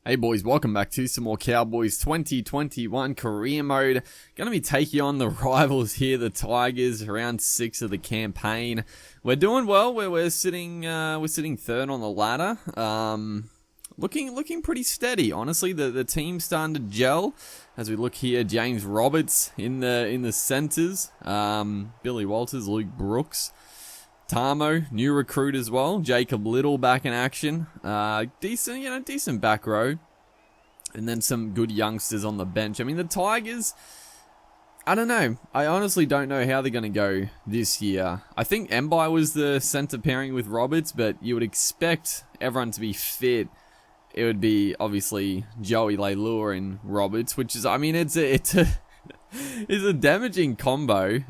Hey boys, welcome back to some more Cowboys 2021 career mode. Going to be taking on the rivals here, the Tigers, round 6 of the campaign. We're doing well. We're sitting third on the ladder. Looking pretty steady, honestly. The team's starting to gel. As we look here, James Roberts in the centers. Billy Walters, Luke Brooks. Tamo, new recruit as well. Jacob Little back in action. Decent back row. And then some good youngsters on the bench. I mean, the Tigers, I don't know. I honestly don't know how they're going to go this year. I think Mbai was the center pairing with Roberts, but you would expect everyone to be fit. It would be, obviously, Joey Leilua and Roberts, which is, I mean, it's a damaging combo.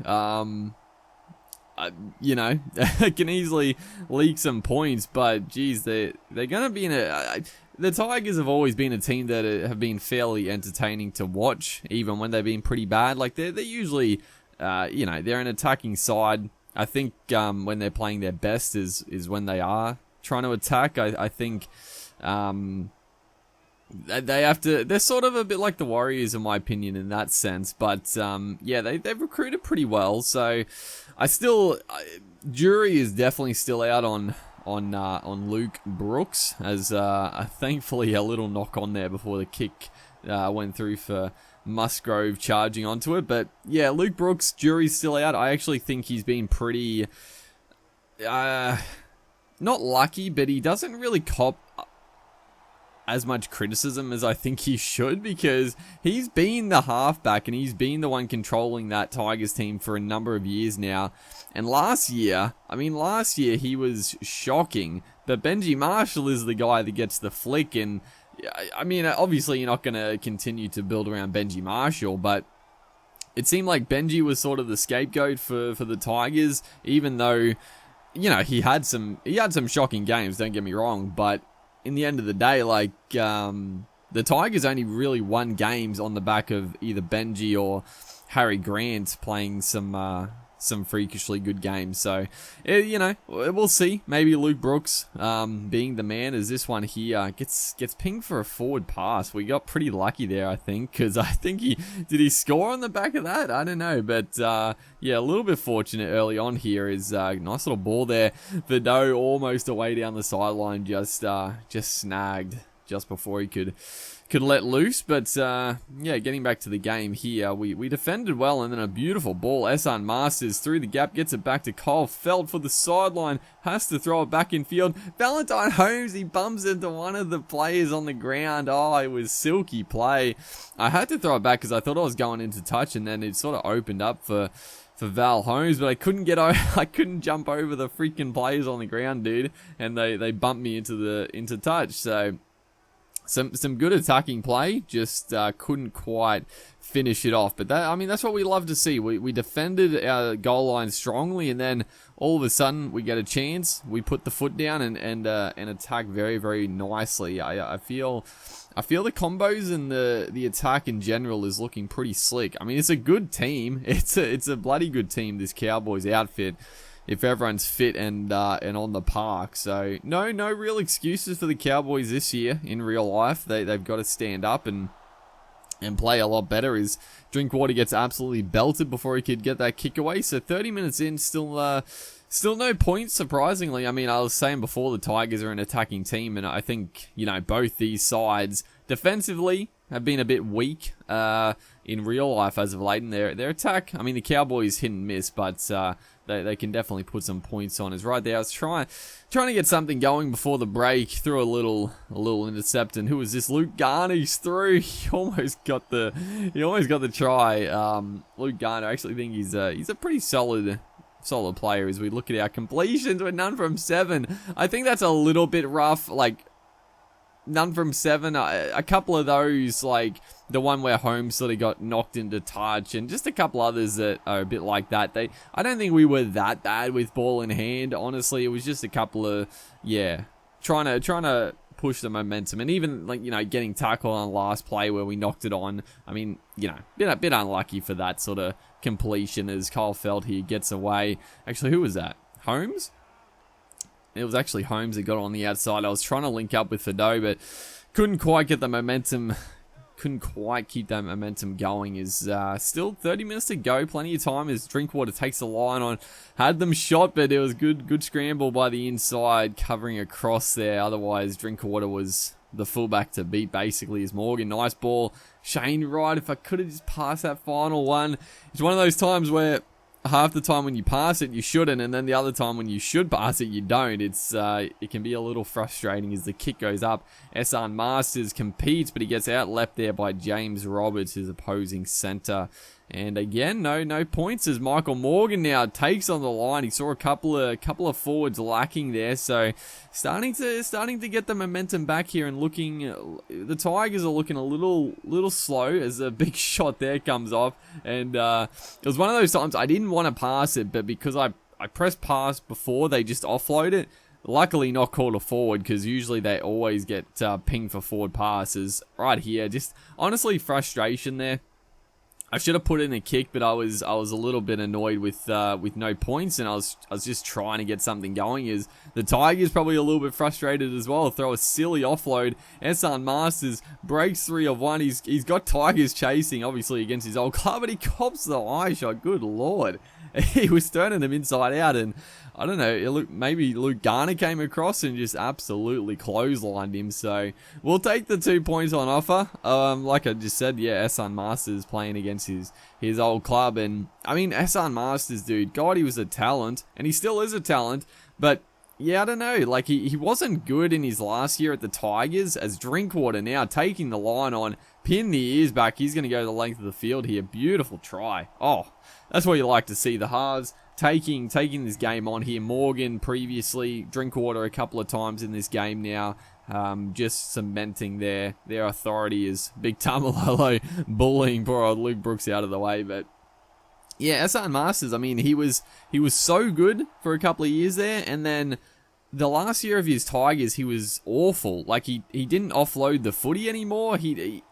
It can easily leak some points, but geez, they're going to be in a... The Tigers have always been a team that have been fairly entertaining to watch, even when they've been pretty bad. Like, they're usually, they're an attacking side. I think when they're playing their best is when they are trying to attack. I think they have to... They're sort of a bit like the Warriors, in my opinion, in that sense. But, they've recruited pretty well, so... Jury is definitely still out on Luke Brooks, as thankfully a little knock on there before the kick went through for Musgrove charging onto it. But yeah, Luke Brooks, jury's still out. I actually think he's been pretty not lucky, but he doesn't really cop as much criticism as I think he should, because he's been the halfback and he's been the one controlling that Tigers team for a number of years now. And last year he was shocking, but Benji Marshall is the guy that gets the flick. And I mean, obviously you're not going to continue to build around Benji Marshall, but it seemed like Benji was sort of the scapegoat for the Tigers, even though, he had some shocking games, don't get me wrong, but in the end of the day, the Tigers only really won games on the back of either Benji or Harry Grant playing some freakishly good games. So, we'll see. Maybe Luke Brooks, being the man, as this one here gets pinged for a forward pass. We got pretty lucky there, I think, because I think did he score on the back of that? I don't know, but a little bit fortunate early on here. Is nice little ball there. Vidot almost away down the sideline, just snagged just before he could let loose. But getting back to the game here, we defended well, and then a beautiful ball. Esan Masters through the gap, gets it back to Cole Felt for the sideline, has to throw it back in field. Valentine Holmes, he bumps into one of the players on the ground. Oh, it was silky play. I had to throw it back because I thought I was going into touch, and then it sort of opened up for Val Holmes, but I couldn't I couldn't jump over the freaking players on the ground, dude, and they bumped me into touch. So some good attacking play, just couldn't quite finish it off. But that's what we love to see. We defended our goal line strongly, and then all of a sudden we get a chance. We put the foot down and attack very, very nicely. I feel the combos and the attack in general is looking pretty slick. I mean, it's a good team. It's a bloody good team, this Cowboys outfit, if everyone's fit and on the park. So no real excuses for the Cowboys this year in real life. They've got to stand up and play a lot better. As Drinkwater gets absolutely belted before he could get that kick away. So 30 minutes in, still no points, surprisingly. I mean, I was saying before, the Tigers are an attacking team, and I think, both these sides defensively have been a bit weak in real life as of late. And their attack, I mean, the Cowboys hit and miss, but they can definitely put some points on us right there. I was trying to get something going before the break, threw a little intercept, and who was this? Luke Garner's through. He almost got the try. Luke Garner, I actually think he's a pretty solid player. As we look at our completions, we're none from 7. I think that's a little bit rough. Like, none from 7. A couple of those, like the one where Holmes sort of got knocked into touch, and just a couple others that are a bit like that. I don't think we were that bad with ball in hand. Honestly, it was just a couple of trying to push the momentum, and even getting tackled on the last play where we knocked it on. I mean, been a bit unlucky for that sort of completion, as Cole Felt here gets away. Actually, who was that? Holmes? It was actually Holmes that got on the outside. I was trying to link up with Vidot, but couldn't quite get the momentum. Couldn't quite keep that momentum going. Is still 30 minutes to go. Plenty of time as Drinkwater takes the line on. Had them shot, but it was good scramble by the inside, covering across there. Otherwise, Drinkwater was the fullback to beat, basically, is Morgan. Nice ball. Shane Wright, if I could have just passed that final one. It's one of those times where half the time when you pass it, you shouldn't, and then the other time when you should pass it, you don't. It can be a little frustrating as the kick goes up. Esan Masters competes, but he gets out-leapt there by James Roberts, his opposing centre. And again, no points as Michael Morgan now takes on the line. He saw a couple of forwards lacking there, so starting to get the momentum back here and looking. The Tigers are looking a little slow as a big shot there comes off, and it was one of those times I didn't want to pass it, but because I pressed pass before, they just offload it. Luckily not called a forward, because usually they always get pinged for forward passes. Right here, just honestly frustration there. I should have put in a kick, but I was a little bit annoyed with no points, and I was just trying to get something going. Is the Tigers probably a little bit frustrated as well? Throw a silly offload. Esan Masters breaks 3 of 1. He's got Tigers chasing, obviously against his old club, but he cops the eye shot. Good lord, he was turning them inside out, and I don't know, maybe Luke Garner came across and just absolutely clotheslined him. So we'll take the 2 points on offer. Like I just said, yeah, Esan Masters playing against his old club. And I mean, Esan Masters, dude, God, he was a talent, and he still is a talent. But yeah, I don't know, like he wasn't good in his last year at the Tigers. As Drinkwater now taking the line on, pin the ears back. He's going to go the length of the field here. Beautiful try. Oh, that's what you like to see. The halves taking this game on here. Morgan previously, Drinkwater a couple of times in this game now, just cementing their authority as Big Tamalolo bullying poor old Luke Brooks out of the way. But yeah, Esan Masters, I mean, he was so good for a couple of years there, and then the last year of his Tigers, he was awful. Like, he didn't offload the footy anymore.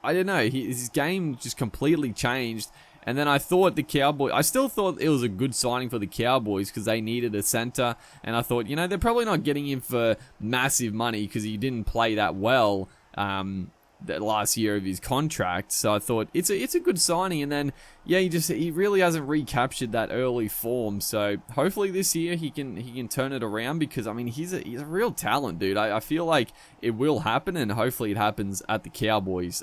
I don't know, his game just completely changed. And then I thought the Cowboys, I still thought it was a good signing for the Cowboys because they needed a center. And I thought, you know, they're probably not getting him for massive money because he didn't play that well that last year of his contract. So I thought it's a good signing. And then, yeah, he really hasn't recaptured that early form. So hopefully this year he can turn it around, because I mean, he's a real talent, dude. I feel like it will happen, and hopefully it happens at the Cowboys.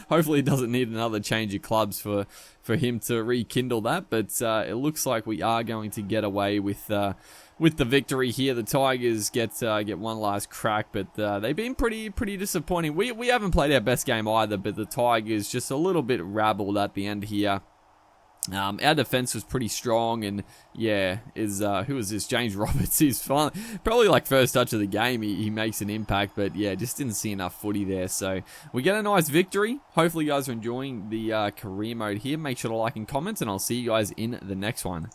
Hopefully it doesn't need another change of clubs for him to rekindle that. But it looks like we are going to get away with the victory here. The Tigers get one last crack, but they've been pretty disappointing. We haven't played our best game either, but the Tigers just a little bit rabbled at the end here. Our defense was pretty strong, and yeah, who was this? James Roberts. He's probably like first touch of the game. He makes an impact, but yeah, just didn't see enough footy there. So we get a nice victory. Hopefully you guys are enjoying the career mode here. Make sure to like and comment, and I'll see you guys in the next one.